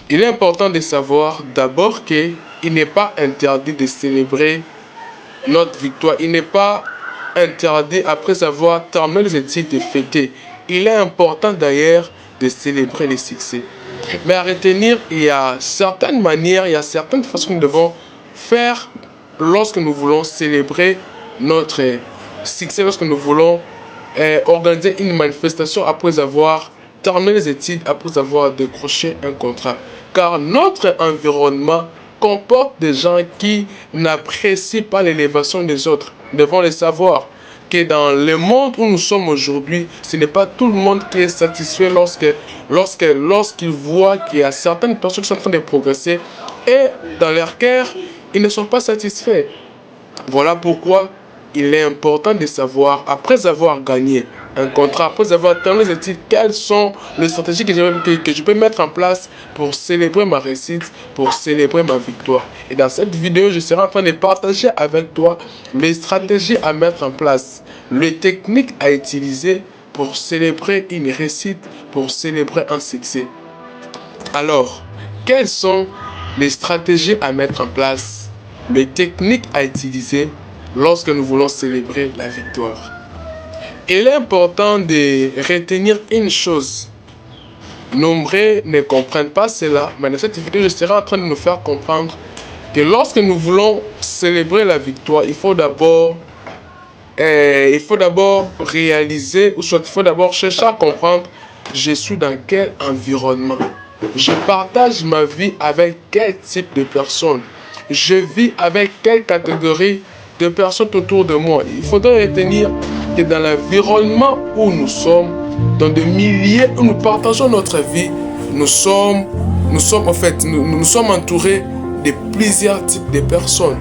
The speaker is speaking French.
Il est important de savoir d'abord qu'il n'est pas interdit de célébrer notre victoire. Il n'est pas interdit, après avoir terminé les études, de fêter. Il est important d'ailleurs de célébrer les succès. Mais à retenir, il y a certaines manières, il y a certaines façons que nous devons faire lorsque nous voulons célébrer notre succès, lorsque nous voulons organiser une manifestation après avoir terminé les études, après avoir décroché un contrat. Car notre environnement comporte des gens qui n'apprécient pas l'élévation des autres. Nous devons le savoir que dans le monde où nous sommes aujourd'hui, ce n'est pas tout le monde qui est satisfait lorsqu'il voit qu'il y a certaines personnes qui sont en train de progresser et dans leur cœur, ils ne sont pas satisfaits. Voilà pourquoi il est important de savoir, après avoir gagné un contrat, après avoir terminé les études, quelles sont les stratégies que je peux mettre en place pour célébrer ma réussite, pour célébrer ma victoire. Et dans cette vidéo, je serai en train de partager avec toi les stratégies à mettre en place, les techniques à utiliser pour célébrer une réussite, pour célébrer un succès. Alors, quelles sont les stratégies à mettre en place, les techniques à utiliser lorsque nous voulons célébrer la victoire? Il est important de retenir une chose. Nombreux ne comprennent pas cela, mais dans cette vidéo, je serai en train de nous faire comprendre que lorsque nous voulons célébrer la victoire, il faut d'abord réaliser, ou soit il faut d'abord chercher à comprendre, je suis dans quel environnement. Je partage ma vie avec quel type de personnes. Je vis avec quelle catégorie de personnes autour de moi. Il faudrait retenir que dans l'environnement où nous sommes, dans des milieux où nous partageons notre vie, nous sommes entourés de plusieurs types de personnes.